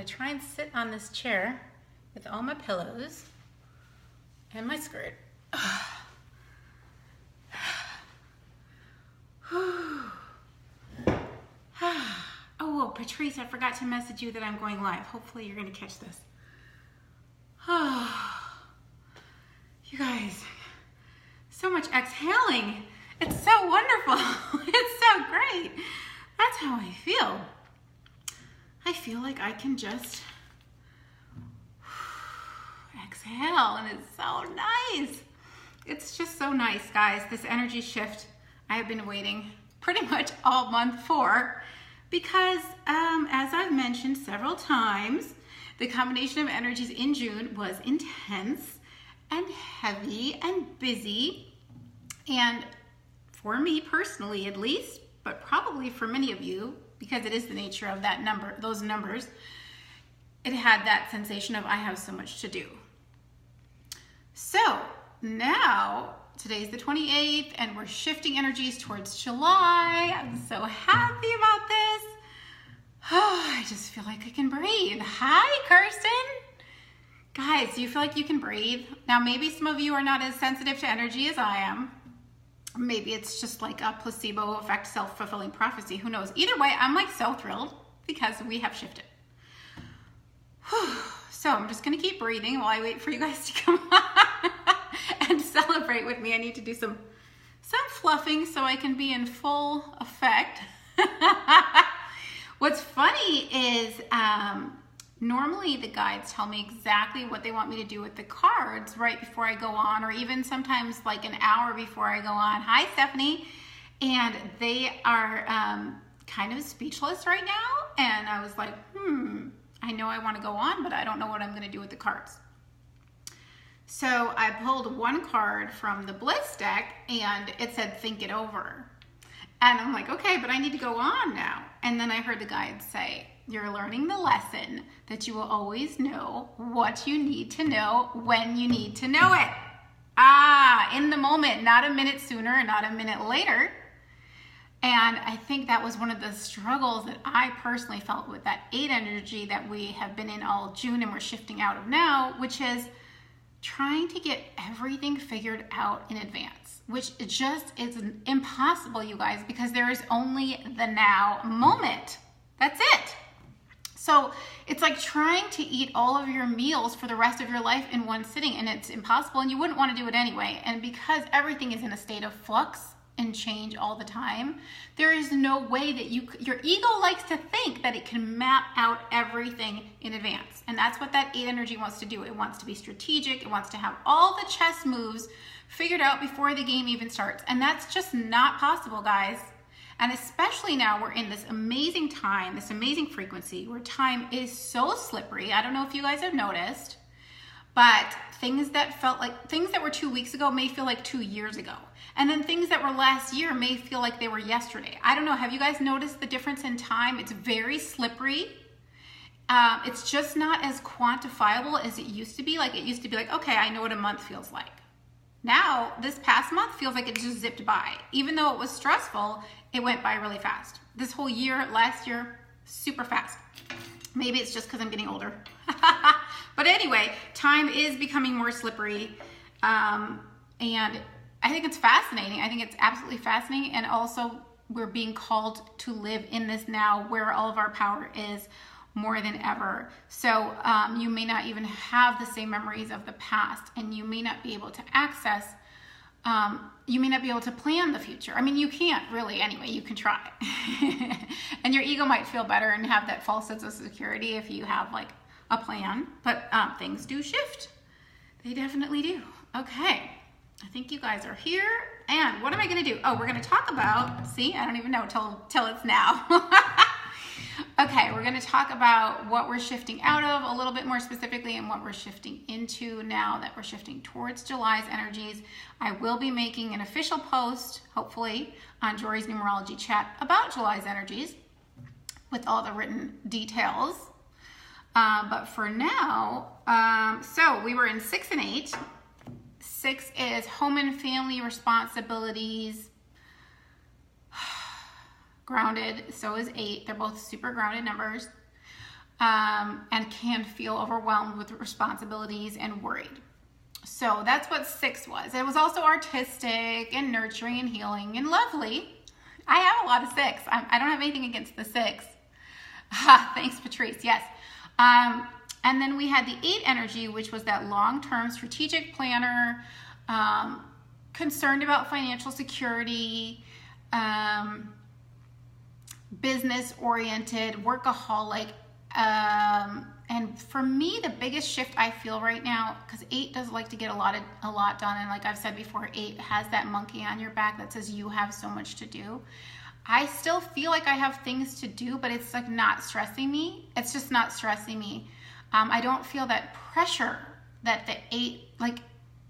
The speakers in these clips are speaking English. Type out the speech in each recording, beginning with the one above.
gonna try and sit on this chair with all my pillows and my skirt. Oh, Patrice, I forgot to message you that I'm going live. Hopefully you're gonna catch this. You guys, so much exhaling. It's so wonderful. It's so great. That's how I feel. I feel like I can just exhale, and it's so nice. It's just so nice, guys. This energy shift I have been waiting pretty much all month for, because as I've mentioned several times, the combination of energies in June was intense and heavy and busy. And for me personally, at least, but probably for many of you, because it is the nature of that number, those numbers, it had that sensation of I have so much to do. So now, today's the 28th, and we're shifting energies towards July. I'm so happy about this. Oh, I just feel like I can breathe. Hi, Kirsten. Guys, do you feel like you can breathe? Now, maybe some of you are not as sensitive to energy as I am. Maybe it's just like a placebo effect, self-fulfilling prophecy. Who knows? Either way, I'm like so thrilled because we have shifted. Whew. So I'm just going to keep breathing while I wait for you guys to come on and celebrate with me. I need to do some fluffing so I can be in full effect. What's funny is normally the guides tell me exactly what they want me to do with the cards right before I go on, or even sometimes like an hour before I go on. Hi, Stephanie. And they are kind of speechless right now. And I was like, I know I want to go on, but I don't know what I'm going to do with the cards. So I pulled one card from the Bliss deck and it said, think it over. And I'm like, okay, but I need to go on now. And then I heard the guides say, you're learning the lesson that you will always know what you need to know when you need to know it. In the moment, not a minute sooner, not a minute later. And I think that was one of the struggles that I personally felt with that 8 energy that we have been in all June and we're shifting out of now, which is trying to get everything figured out in advance, which just is impossible, you guys, because there is only the now moment. That's it. So it's like trying to eat all of your meals for the rest of your life in one sitting, and it's impossible, and you wouldn't want to do it anyway. And because everything is in a state of flux and change all the time, there is no way that your ego likes to think that it can map out everything in advance. And that's what that 8 energy wants to do. It wants to be strategic. It wants to have all the chess moves figured out before the game even starts. And that's just not possible, guys. And especially now we're in this amazing time, this amazing frequency where time is so slippery. I don't know if you guys have noticed, but things that were 2 weeks ago may feel like 2 years ago. And then things that were last year may feel like they were yesterday. I don't know. Have you guys noticed the difference in time? It's very slippery. It's just not as quantifiable as it used to be. Like it used to be like, okay, I know what a month feels like. Now, this past month feels like it just zipped by. Even though it was stressful, it went by really fast. This whole year, last year, super fast. Maybe it's just because I'm getting older. But anyway, time is becoming more slippery. And I think it's fascinating. I think it's absolutely fascinating. And also, we're being called to live in this now where all of our power is more than ever. So you may not even have the same memories of the past, and you may not be able to access, you may not be able to plan the future. I mean, you can't really anyway, you can try. And your ego might feel better and have that false sense of security if you have like a plan, but things do shift. They definitely do. Okay, I think you guys are here. And what am I gonna do? Oh, we're gonna talk about, see, I don't even know till it's now. Okay, we're going to talk about what we're shifting out of a little bit more specifically and what we're shifting into now that we're shifting towards July's energies. I will be making an official post, hopefully, on Jory's numerology chat about July's energies with all the written details. But for now, so we were in 6 and 8. 6 is home and family responsibilities. Grounded, so is 8. They're both super grounded numbers. and can feel overwhelmed with responsibilities and worried. So that's what 6 was. It was also artistic and nurturing and healing and lovely. I have a lot of 6. I don't have anything against the 6. Thanks, Patrice. Yes. And then we had the 8 energy, which was that long-term strategic planner, concerned about financial security, business-oriented, workaholic. And for me, the biggest shift I feel right now, because 8 does like to get a lot done, and like I've said before, 8 has that monkey on your back that says you have so much to do. I still feel like I have things to do, but it's like not stressing me. It's just not stressing me. I don't feel that pressure that the 8, like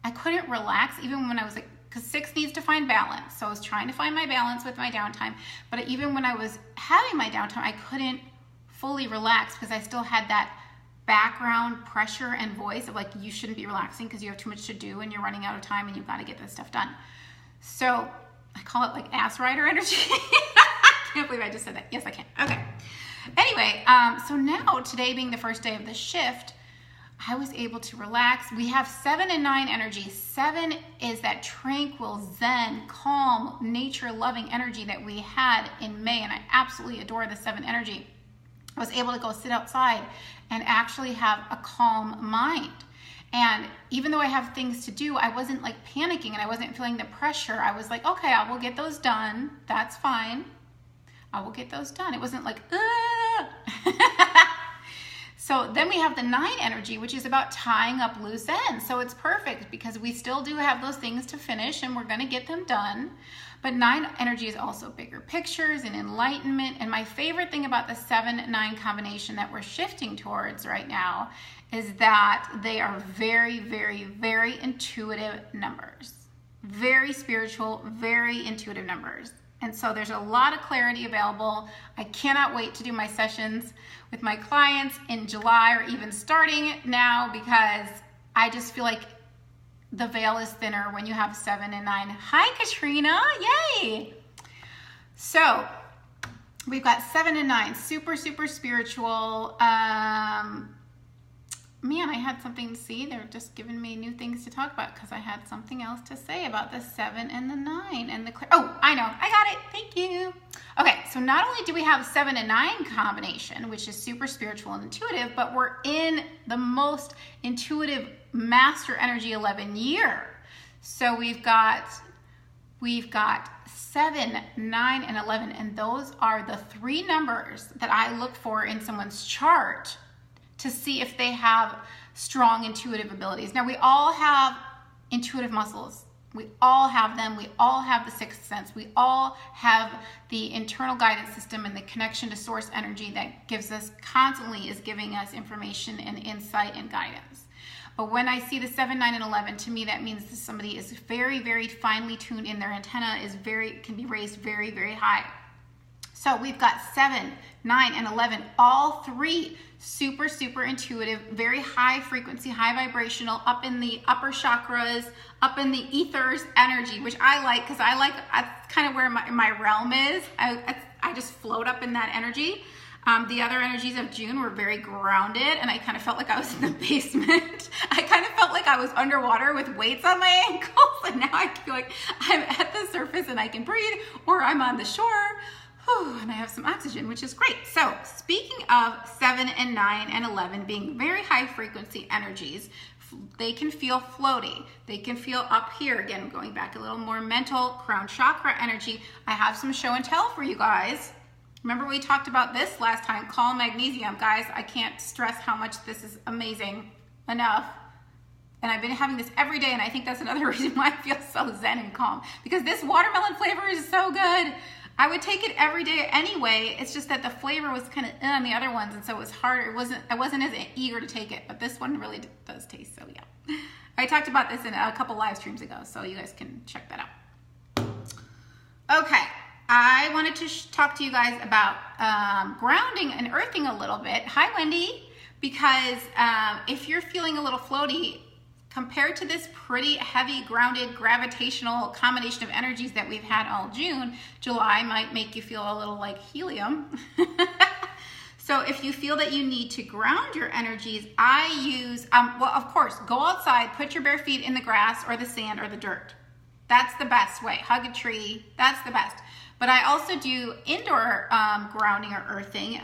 I couldn't relax even when I was like, because 6 needs to find balance. So I was trying to find my balance with my downtime. But even when I was having my downtime, I couldn't fully relax because I still had that background pressure and voice of like, you shouldn't be relaxing because you have too much to do and you're running out of time and you've got to get this stuff done. So I call it like ass rider energy. I can't believe I just said that. Yes, I can. Okay. Anyway, so now today being the first day of the shift, I was able to relax. We have 7 and 9 energy. 7 is that tranquil, zen, calm, nature-loving energy that we had in May, and I absolutely adore the 7 energy. I was able to go sit outside and actually have a calm mind. And even though I have things to do, I wasn't like panicking and I wasn't feeling the pressure. I was like, okay, I will get those done. That's fine. I will get those done. It wasn't like, So then we have the 9 energy, which is about tying up loose ends. So it's perfect because we still do have those things to finish and we're going to get them done. But 9 energy is also bigger pictures and enlightenment. And my favorite thing about the 7-9 combination that we're shifting towards right now is that they are very, very, very intuitive numbers. Very spiritual, very intuitive numbers. And so there's a lot of clarity available. I cannot wait to do my sessions with my clients in July or even starting now because I just feel like the veil is thinner when you have 7 and 9. Hi, Katrina. Yay. So we've got 7 and 9, super, super spiritual. Man, I had something to see. They're just giving me new things to talk about because I had something else to say about the 7 and the 9 and the oh, I know. I got it. Thank you. Okay, so not only do we have 7 and 9 combination, which is super spiritual and intuitive, but we're in the most intuitive master energy 11 year. So we've got 7, 9, and 11, and those are the 3 numbers that I look for in someone's chart to see if they have strong intuitive abilities. Now, we all have intuitive muscles. We all have them. We all have the 6th sense. We all have the internal guidance system and the connection to source energy that gives us, constantly is giving us information and insight and guidance. But when I see the 7, 9, and 11, to me, that means that somebody is very, very finely tuned in. Their antenna is can be raised very, very high. So we've got 7, 9, and 11, all 3 super, super intuitive, very high frequency, high vibrational, up in the upper chakras, up in the ethers energy, which I like because that's kind of where my realm is. I just float up in that energy. The other energies of June were very grounded, and I kind of felt like I was in the basement. I kind of felt like I was underwater with weights on my ankles, and now I feel like I'm at the surface and I can breathe, or I'm on the shore. And I have some oxygen, which is great. So speaking of 7 and 9 and 11 being very high frequency energies, they can feel floaty. They can feel up here. Again, going back a little more mental, crown chakra energy. I have some show and tell for you guys. Remember we talked about this last time, calm magnesium. Guys, I can't stress how much this is amazing enough. And I've been having this every day, and I think that's another reason why I feel so zen and calm. Because this watermelon flavor is so good. I would take it every day anyway. It's just that the flavor was kind of on the other ones, and so it was harder. I wasn't as eager to take it, but this one really does taste so yeah. I talked about this in a couple live streams ago, so you guys can check that out. Okay, I wanted to talk to you guys about grounding and earthing a little bit. Hi, Wendy. Because if you're feeling a little floaty, compared to this pretty heavy, grounded, gravitational combination of energies that we've had all June, July might make you feel a little like helium. So So if you feel that you need to ground your energies, I use, well, of course, go outside, put your bare feet in the grass or the sand or the dirt. That's the best way. Hug a tree, that's the best. But I also do indoor grounding or earthing.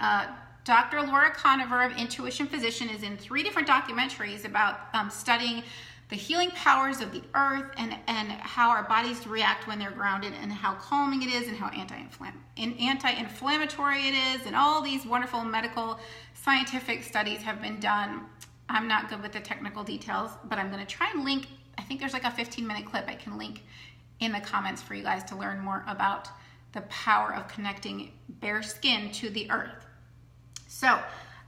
Dr. Laura Conover of Intuition Physician is in 3 different documentaries about studying the healing powers of the earth and how our bodies react when they're grounded and how calming it is and how anti-inflammatory it is, and all these wonderful medical scientific studies have been done. I'm not good with the technical details, but I'm going to try and link, I think there's like a 15-minute clip I can link in the comments for you guys to learn more about the power of connecting bare skin to the earth. So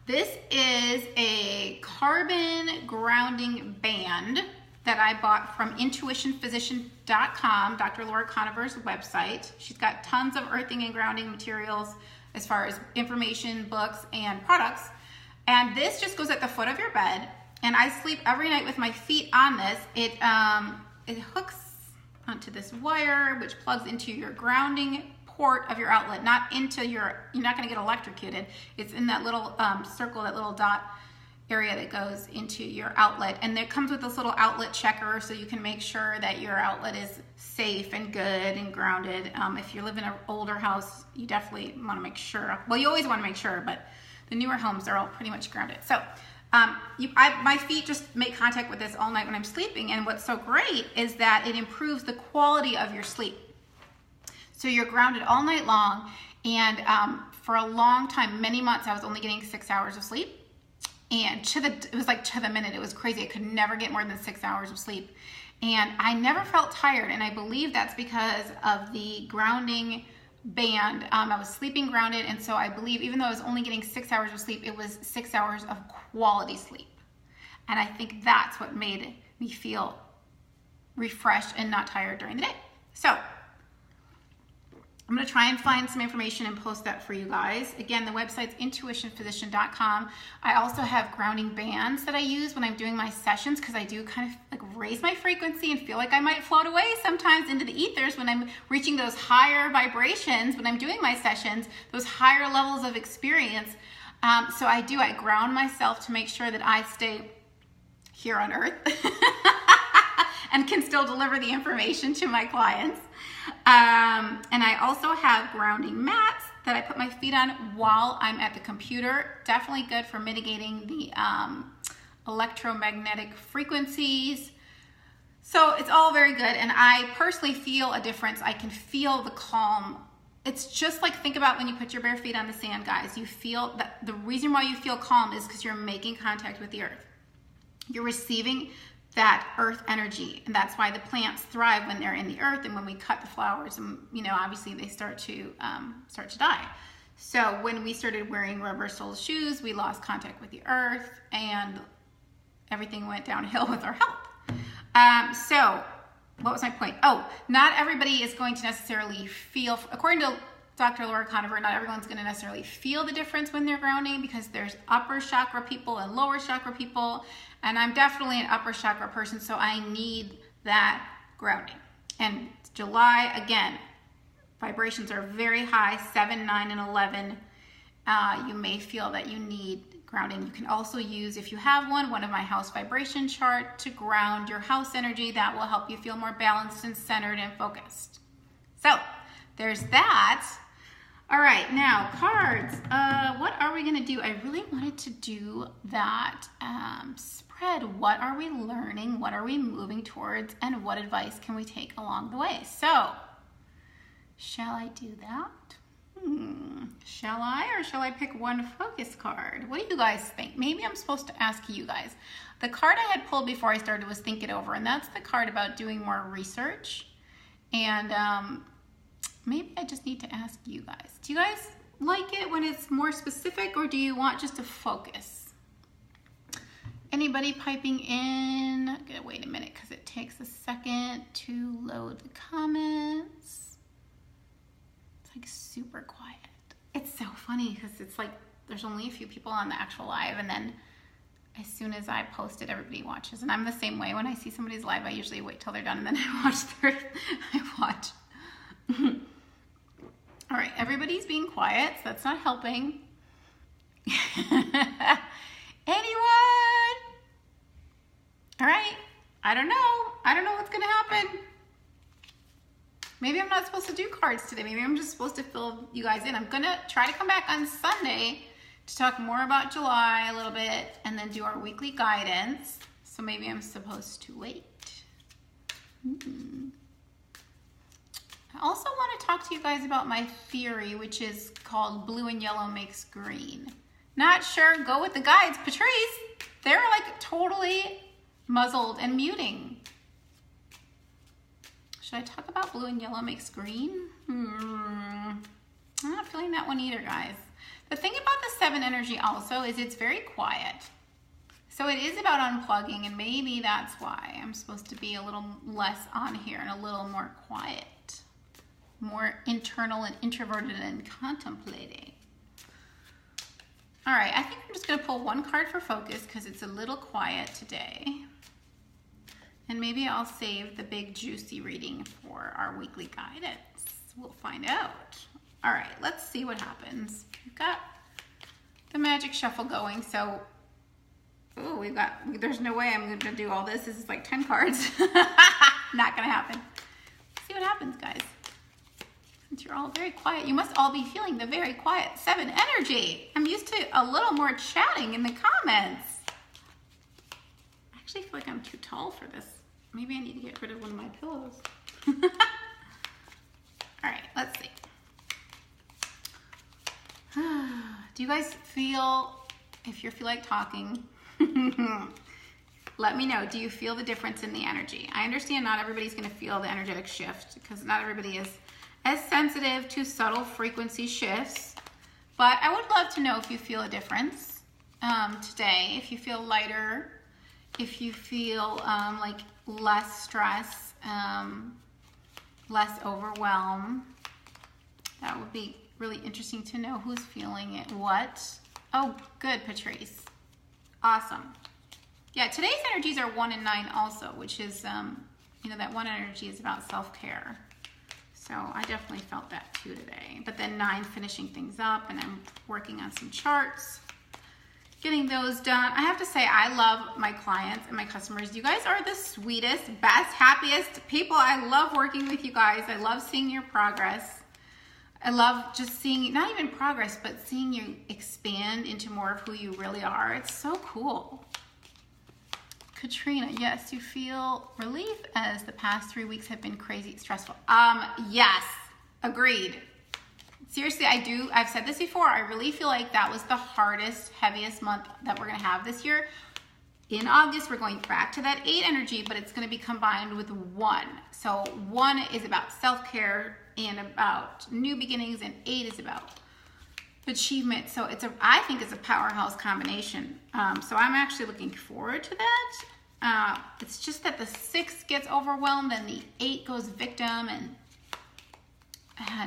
this is a carbon grounding band that I bought from intuitionphysician.com, Dr. Laura Conover's website. She's got tons of earthing and grounding materials as far as information, books, and products. And this just goes at the foot of your bed. And I sleep every night with my feet on this. It hooks onto this wire, which plugs into your grounding port of your outlet, not into you're not going to get electrocuted. It's in that little circle, that little dot area that goes into your outlet. And it comes with this little outlet checker so you can make sure that your outlet is safe and good and grounded. If you live in an older house, you definitely want to make sure. Well, you always want to make sure, but the newer homes are all pretty much grounded. So my feet just make contact with this all night when I'm sleeping. And what's so great is that it improves the quality of your sleep. So you're grounded all night long, and for a long time, many months, I was only getting 6 hours of sleep, and it was like to the minute. It was crazy. I could never get more than 6 hours of sleep, and I never felt tired, and I believe that's because of the grounding band. I was sleeping grounded, and so I believe even though I was only getting 6 hours of sleep, it was 6 hours of quality sleep, and I think that's what made me feel refreshed and not tired during the day. So I'm going to try and find some information and post that for you guys. Again, the website's intuitionphysician.com. I also have grounding bands that I use when I'm doing my sessions because I do kind of like raise my frequency and feel like I might float away sometimes into the ethers when I'm reaching those higher vibrations when I'm doing my sessions, those higher levels of experience. So I ground myself to make sure that I stay here on earth and can still deliver the information to my clients. And I also have grounding mats that I put my feet on while I'm at the computer. Definitely good for mitigating the electromagnetic frequencies. So it's all very good. And I personally feel a difference. I can feel the calm. It's just like, think about when you put your bare feet on the sand, guys. You feel that the reason why you feel calm is because you're making contact with the earth. You're receiving that earth energy, and that's why the plants thrive when they're in the earth, and when we cut the flowers, and obviously they start to die. So when we started wearing rubber sole shoes, we lost contact with the earth, and everything went downhill with our health. So what was my point? Oh, not everybody is going to necessarily feel, according to Dr. Laura Conover, not everyone's going to necessarily feel the difference when they're grounding, because there's upper chakra people and lower chakra people. And I'm definitely an upper chakra person, so I need that grounding. And July, again, vibrations are very high, 7, 9, and 11. You may feel that you need grounding. You can also use, if you have one of my house vibration chart to ground your house energy. That will help you feel more balanced and centered and focused. So there's that. All right, now cards. What are we gonna do? I really wanted to do that spread. What are we learning? What are we moving towards? And what advice can we take along the way? So, shall I do that? Shall I, or shall I pick one focus card? What do you guys think? Maybe I'm supposed to ask you guys. The card I had pulled before I started was Think It Over, and that's the card about doing more research. And maybe I just need to ask you guys. Do you guys like it when it's more specific, or do you want just to focus? Anybody piping in? I'm gonna wait a minute because it takes a second to load the comments. It's like super quiet. It's so funny because it's like there's only a few people on the actual live, and then as soon as I post it, everybody watches. And I'm the same way. When I see somebody's live, I usually wait till they're done and then I watch. All right, everybody's being quiet, so that's not helping. Anyone? All right. I don't know. I don't know what's going to happen. Maybe I'm not supposed to do cards today. Maybe I'm just supposed to fill you guys in. I'm going to try to come back on Sunday to talk more about July a little bit and then do our weekly guidance. So maybe I'm supposed to wait. I also want to talk to you guys about my theory, which is called blue and yellow makes green. Not sure, go with the guides. Patrice, they're like totally muzzled and muting. Should I talk about blue and yellow makes green? I'm not feeling that one either, guys. The thing about the 7 energy also is it's very quiet. So it is about unplugging, and maybe that's why I'm supposed to be a little less on here and a little more quiet. More internal and introverted and contemplating. All right, I think I'm just gonna pull one card for focus because it's a little quiet today. And maybe I'll save the big juicy reading for our weekly guidance. We'll find out. All right, let's see what happens. We've got the magic shuffle going, so, oh, there's no way I'm gonna do all this. This is like 10 cards. Not gonna happen. Let's see what happens, guys. Since you're all very quiet, you must all be feeling the very quiet 7 energy. I'm used to a little more chatting in the comments. I actually feel like I'm too tall for this. Maybe I need to get rid of one of my pillows. All right, let's see. Do you guys feel, if you feel like talking, let me know. Do you feel the difference in the energy? I understand not everybody's gonna feel the energetic shift because not everybody is as sensitive to subtle frequency shifts, but I would love to know if you feel a difference today, if you feel lighter, if you feel like less stress, less overwhelm. That would be really interesting to know who's feeling it. What? Oh, good, Patrice. Awesome. Yeah, today's energies are 1 and 9 also, which is, you know, that 1 energy is about self-care. So I definitely felt that too today. But then 9 finishing things up, and I'm working on some charts, getting those done. I have to say, I love my clients and my customers. You guys are the sweetest, best, happiest people. I love working with you guys. I love seeing your progress. I love just seeing, not even progress, but seeing you expand into more of who you really are. It's so cool. Katrina, yes, you feel relief as the past 3 weeks have been crazy stressful. Yes, agreed. Seriously, I do. I've said this before. I really feel like that was the hardest, heaviest month that we're going to have this year. In August, we're going back to that 8 energy, but it's going to be combined with 1. So 1 is about self-care and about new beginnings, and 8 is about achievement. So I think it's a powerhouse combination. So I'm actually looking forward to that. It's just that the 6 gets overwhelmed and the 8 goes victim, and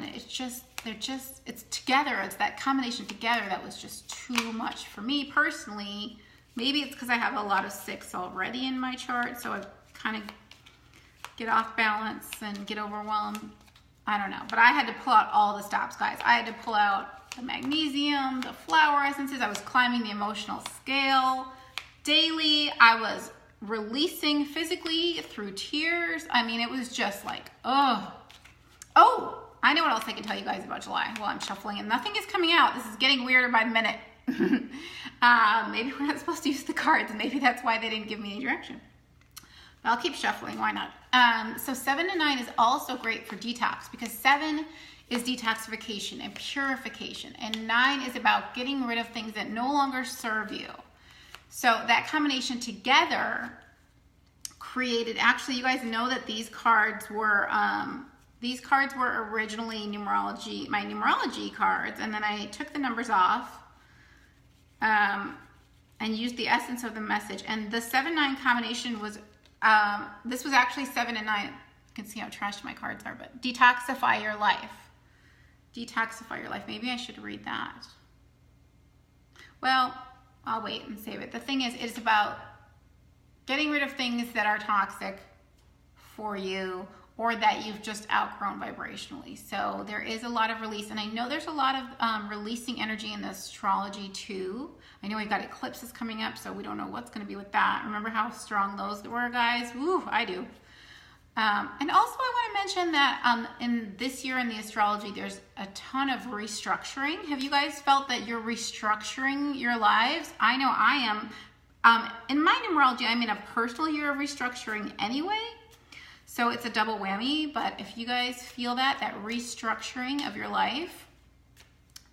it's just, it's together. It's that combination together that was just too much for me personally. Maybe it's because I have a lot of 6 already in my chart, so I kind of get off balance and get overwhelmed. I don't know, but I had to pull out all the stops, guys. I had to pull out the magnesium, the flower essences. I was climbing the emotional scale daily. I was releasing physically through tears. I mean, it was just like, oh, I know what else I can tell you guys about July while I'm shuffling, and nothing is coming out. This is getting weirder by the minute. Maybe we're not supposed to use the cards, and maybe that's why they didn't give me any direction. But I'll keep shuffling, why not? So 7 and 9 is also great for detox, because 7 is detoxification and purification, and 9 is about getting rid of things that no longer serve you. So that combination together created, actually, you guys know that these cards were originally numerology, my numerology cards, and then I took the numbers off and used the essence of the message. And the 7-9 combination was, this was actually 7 and 9. You can see how trashed my cards are, but detoxify your life. Detoxify your life. Maybe I should read that. Well, I'll wait and save it. The thing is, it's about getting rid of things that are toxic for you, or that you've just outgrown vibrationally. So there is a lot of release, and I know there's a lot of releasing energy in the astrology too. I know we've got eclipses coming up, so we don't know what's going to be with that. Remember how strong those were, guys? Woo, I do. And also I want to mention that in this year in the astrology, there's a ton of restructuring. Have you guys felt that you're restructuring your lives? I know I am. In my numerology, I'm in a personal year of restructuring anyway. So it's a double whammy, but if you guys feel that restructuring of your life,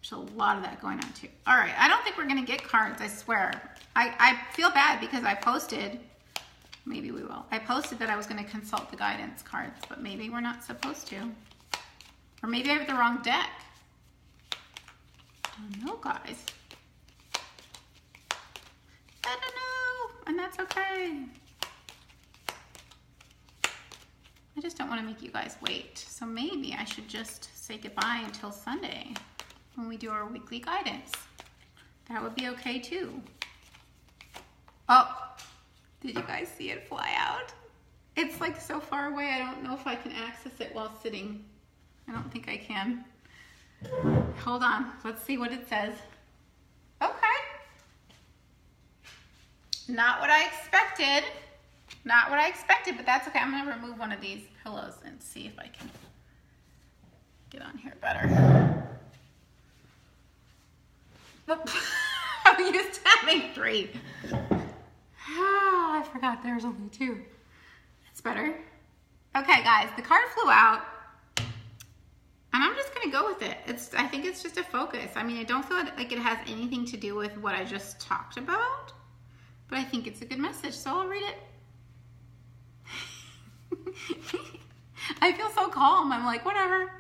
there's a lot of that going on too. All right, I don't think we're gonna get cards, I swear. I feel bad because I posted, maybe we will. I posted that I was gonna consult the guidance cards, but maybe we're not supposed to. Or maybe I have the wrong deck. I don't know, guys. I don't know, and that's okay. I just don't want to make you guys wait. So maybe I should just say goodbye until Sunday when we do our weekly guidance. That would be okay too. Oh, did you guys see it fly out? It's like so far away, I don't know if I can access it while sitting. I don't think I can. Hold on, let's see what it says. Okay. Not what I expected. Not what I expected, but that's okay. I'm gonna remove one of these pillows and see if I can get on here better. I'm used to having 3. I forgot there's only 2. That's better. Okay, guys, the card flew out, and I'm just gonna go with it. I think it's just a focus. I mean, I don't feel like it has anything to do with what I just talked about, but I think it's a good message, so I'll read it. I feel so calm. I'm like, whatever.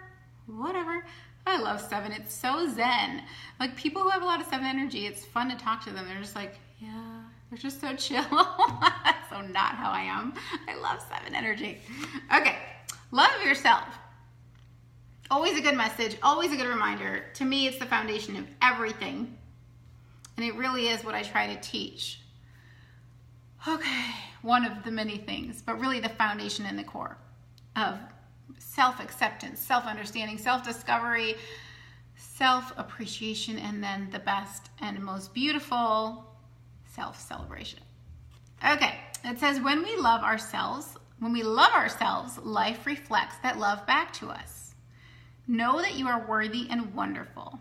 I love 7. It's so zen. Like, people who have a lot of 7 energy, it's fun to talk to them. They're just like, yeah, they're just so chill. So not how I am. I love 7 energy. Okay, love yourself. Always a good message, always a good reminder. To me, it's the foundation of everything. And it really is what I try to teach. Okay, one of the many things, but really the foundation and the core of self-acceptance, self-understanding, self-discovery, self-appreciation, and then the best and most beautiful, self-celebration. Okay, it says, when we love ourselves, life reflects that love back to us. Know that you are worthy and wonderful.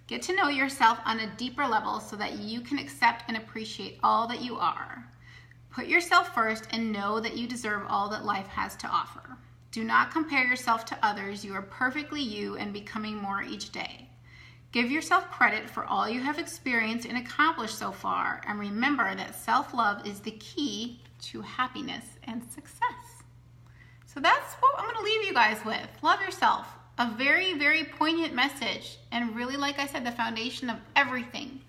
Get to know yourself on a deeper level so that you can accept and appreciate all that you are. Put yourself first and know that you deserve all that life has to offer. Do not compare yourself to others. You are perfectly you and becoming more each day. Give yourself credit for all you have experienced and accomplished so far, and remember that self-love is the key to happiness and success. So that's what I'm going to leave you guys with. Love yourself. A very, very poignant message, and really, like I said, the foundation of everything.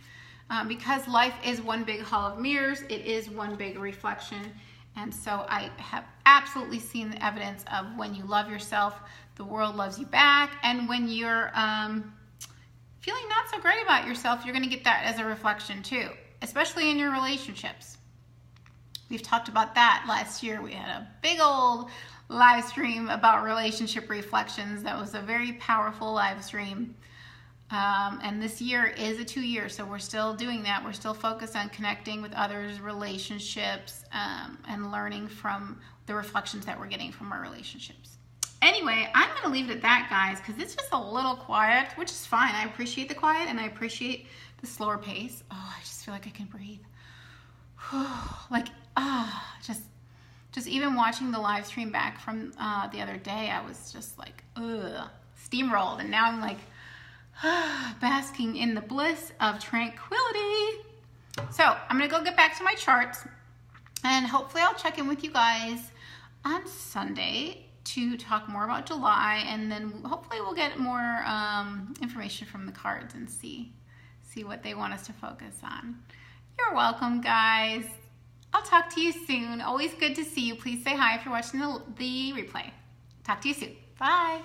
Because life is one big hall of mirrors, it is one big reflection. And so I have absolutely seen the evidence of when you love yourself, the world loves you back. And when you're feeling not so great about yourself, you're going to get that as a reflection too, especially in your relationships. We've talked about that last year. We had a big old live stream about relationship reflections. That was a very powerful live stream. And this year is a 2-year, so we're still doing that. We're still focused on connecting with others, relationships, and learning from the reflections that we're getting from our relationships. Anyway, I'm going to leave it at that, guys, because it's just a little quiet, which is fine. I appreciate the quiet, and I appreciate the slower pace. Oh, I just feel like I can breathe. Like, just even watching the live stream back from the other day, I was just like, steamrolled, and now I'm like, basking in the bliss of tranquility. So I'm gonna go get back to my charts, and hopefully I'll check in with you guys on Sunday to talk more about July, and then hopefully we'll get more information from the cards and see what they want us to focus on. You're welcome, guys. I'll talk to you soon. Always good to see you. Please say hi if you're watching the replay. Talk to you soon. Bye.